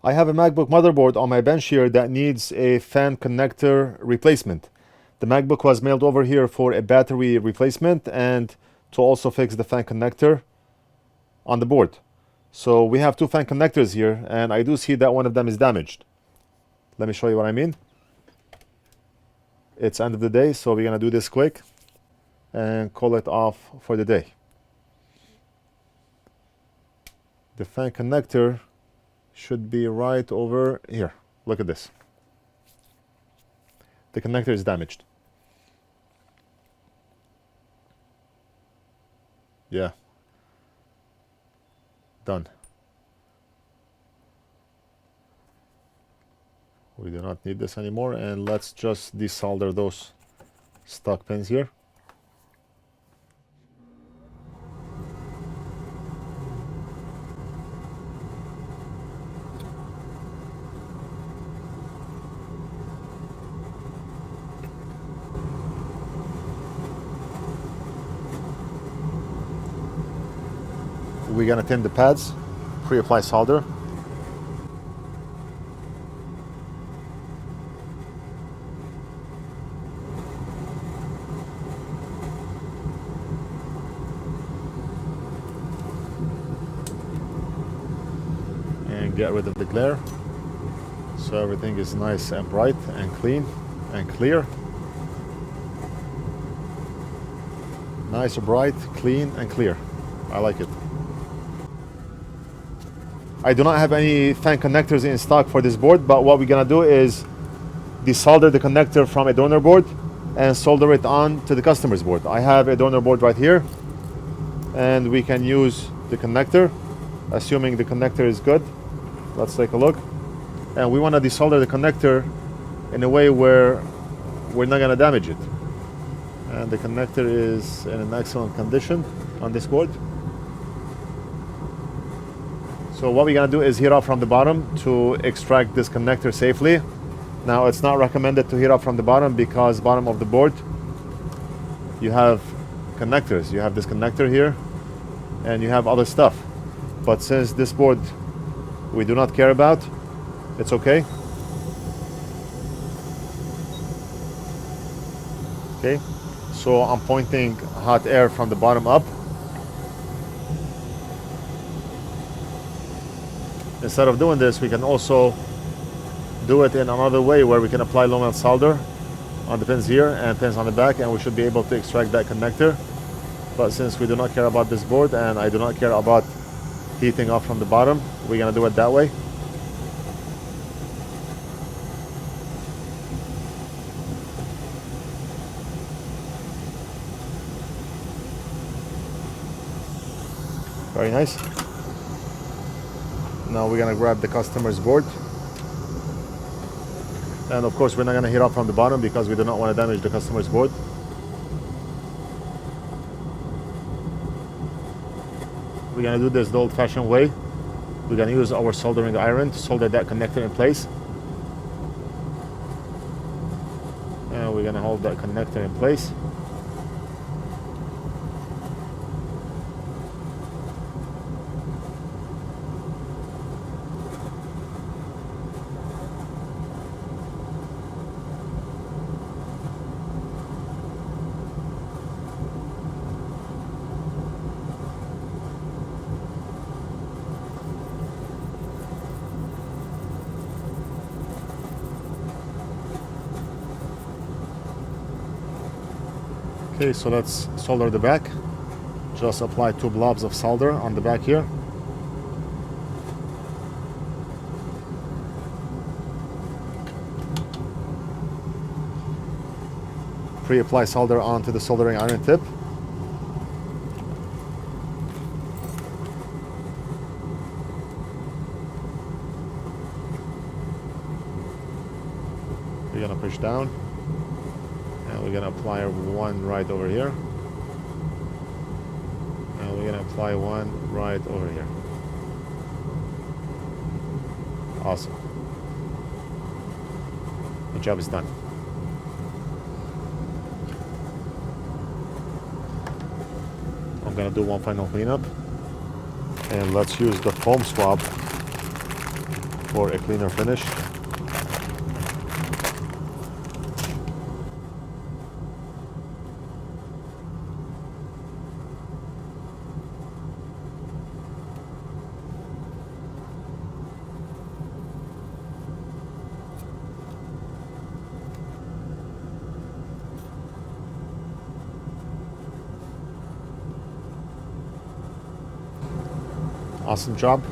I have a MacBook motherboard on my bench here that needs a fan connector replacement. The MacBook was mailed over here for a battery replacement and to also fix the fan connector on the board. So we have two fan connectors here, and I do see that one of them is damaged. Let me show you what I mean. It's end of the day, so we're gonna do this quick and call it off for the day. The fan connector should be right over here. Look at this. The connector is damaged. Yeah. Done. We do not need this anymore, and let's just desolder those stock pins here. We're gonna tin the pads, pre-apply solder. And get rid of the glare, so everything is nice and bright and clean and clear. Nice, bright, clean and clear. I like it. I do not have any fan connectors in stock for this board, but what we're gonna do is desolder the connector from a donor board and solder it on to the customer's board. I have a donor board right here, and we can use the connector, assuming the connector is good. Let's take a look. And we want to desolder the connector in a way where we're not gonna damage it. And the connector is in an excellent condition on this board. So what we're gonna do is heat up from the bottom to extract this connector safely. Now it's not recommended to heat up from the bottom because bottom of the board you have connectors. You have this connector here and you have other stuff. But since this board we do not care about, it's okay. Okay, so I'm pointing hot air from the bottom up. Instead of doing this, we can also do it in another way where we can apply low melt solder on the pins here and pins on the back, and we should be able to extract that connector. But since we do not care about this board and I do not care about heating up from the bottom, we're gonna do it that way. Very nice. Now we're gonna grab the customer's board. And of course we're not gonna heat up from the bottom because we do not want to damage the customer's board. We're gonna do this the old-fashioned way. We're gonna use our soldering iron to solder that connector in place. And we're gonna hold that connector in place. Okay, so let's solder the back. Just apply 2 blobs of solder on the back here. Pre-apply solder onto the soldering iron tip. We're gonna push down. And we're gonna apply one right over here. And we're gonna apply one right over here. Awesome. The job is done. I'm gonna do one final cleanup. And let's use the foam swab for a cleaner finish. Awesome job.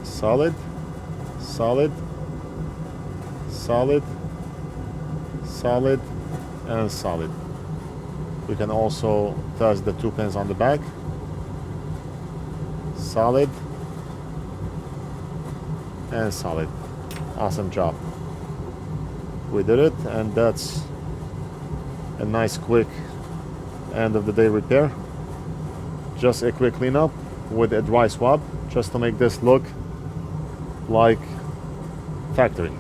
Solid, solid, solid, solid, and solid. We can also test the 2 pins on the back. Solid and solid. Awesome job. We did it, and that's a nice quick end of the day repair. Just a quick cleanup with a dry swab, just to make this look like factory.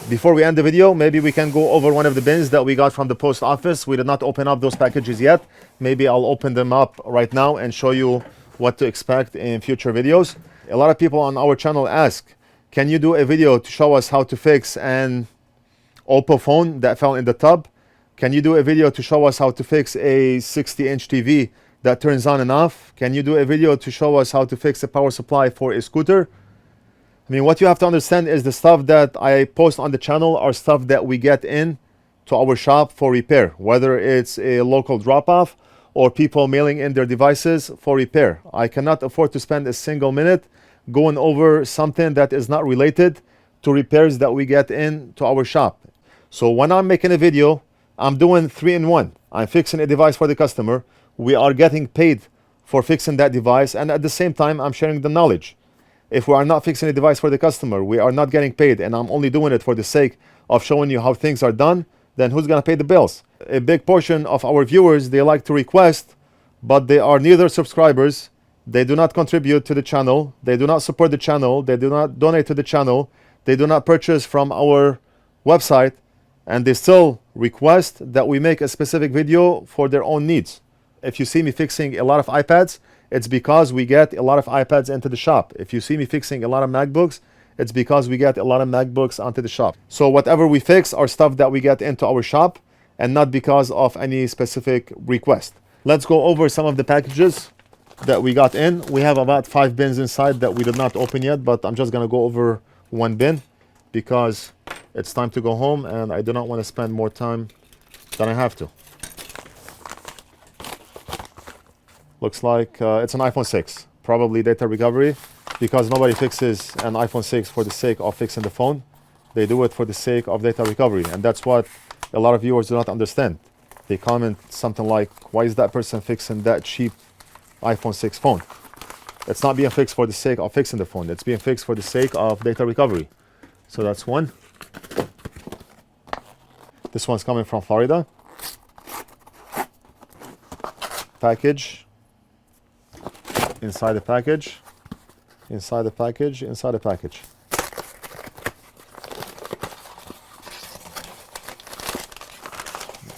Before we end the video, maybe we can go over one of the bins that we got from the post office. We did not open up those packages yet. Maybe I'll open them up right now and show you what to expect in future videos. A lot of people on our channel ask, can you do a video to show us how to fix an Oppo phone that fell in the tub? Can you do a video to show us how to fix a 60-inch TV that turns on and off? Can you do a video to show us how to fix a power supply for a scooter? I mean, what you have to understand is the stuff that I post on the channel are stuff that we get in to our shop for repair, whether it's a local drop-off or people mailing in their devices for repair. I cannot afford to spend a single minute going over something that is not related to repairs that we get in to our shop. So when I'm making a video, I'm doing 3-in-1. I'm fixing a device for the customer. We are getting paid for fixing that device, and at the same time, I'm sharing the knowledge. If we are not fixing a device for the customer, we are not getting paid, and I'm only doing it for the sake of showing you how things are done, then who's gonna pay the bills? A big portion of our viewers, they like to request, but they are neither subscribers, they do not contribute to the channel, they do not support the channel, they do not donate to the channel, they do not purchase from our website, and they still request that we make a specific video for their own needs. If you see me fixing a lot of iPads, it's because we get a lot of iPads into the shop. If you see me fixing a lot of MacBooks, it's because we get a lot of MacBooks onto the shop. So whatever we fix are stuff that we get into our shop and not because of any specific request. Let's go over some of the packages that we got in. We have about 5 bins inside that we did not open yet, but I'm just gonna go over one bin because it's time to go home and I do not want to spend more time than I have to. Looks like it's an iPhone 6, probably data recovery, because nobody fixes an iPhone 6 for the sake of fixing the phone. They do it for the sake of data recovery, and that's what a lot of viewers do not understand. They comment something like, why is that person fixing that cheap iPhone 6 phone? It's not being fixed for the sake of fixing the phone. It's being fixed for the sake of data recovery. So that's one. This one's coming from Florida. Package. Inside the package. Inside the package. Inside the package.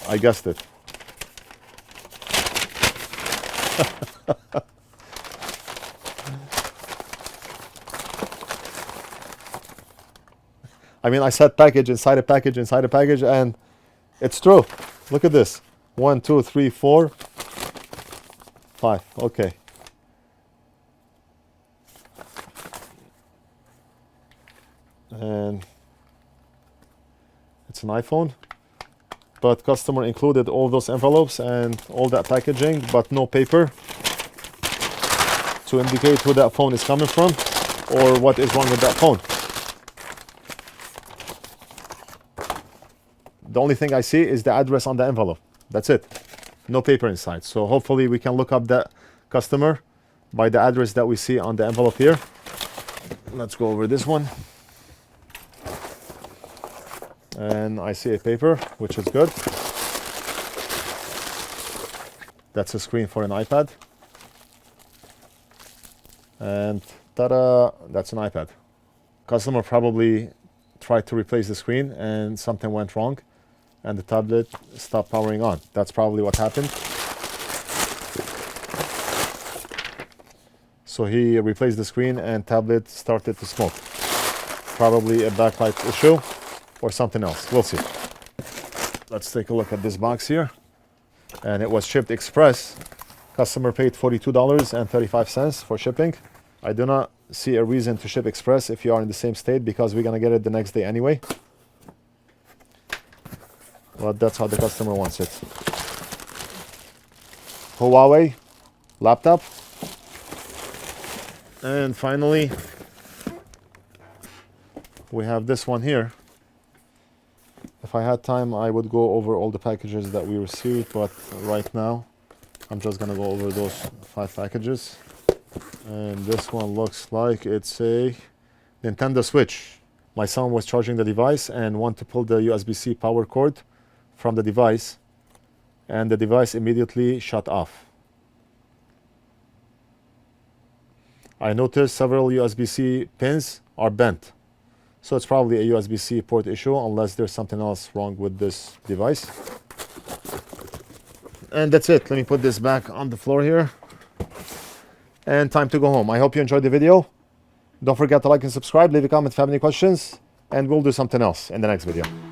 I guessed it. I mean, I said package inside a package inside a package, and it's true. Look at this. 1, 2, 3, 4, 5. Okay. And it's an iPhone, but customer included all those envelopes and all that packaging, but no paper to indicate who that phone is coming from or what is wrong with that phone. The only thing I see is the address on the envelope. That's it. No paper inside. So hopefully we can look up that customer by the address that we see on the envelope here. Let's go over this one. And I see a paper, which is good. That's a screen for an iPad. And ta-da, that's an iPad. Customer probably tried to replace the screen and something went wrong. and the tablet stopped powering on. That's probably what happened. So he replaced the screen and tablet started to smoke. Probably a backlight issue or something else. We'll see. Let's take a look at this box here. And it was shipped express. Customer paid $42.35 for shipping. I do not see a reason to ship express if you are in the same state, because we're gonna get it the next day anyway. But that's how the customer wants it. Huawei laptop. And finally, we have this one here. If I had time, I would go over all the packages that we received, but right now, I'm just gonna go over those 5 packages. And this one looks like it's a Nintendo Switch. My son was charging the device and wanted to pull the USB-C power cord from the device, and the device immediately shut off. I noticed several USB-C pins are bent. So it's probably a USB-C port issue, unless there's something else wrong with this device. And that's it. Let me put this back on the floor here. And time to go home. I hope you enjoyed the video. Don't forget to like and subscribe. Leave a comment if you have any questions. And we'll do something else in the next video.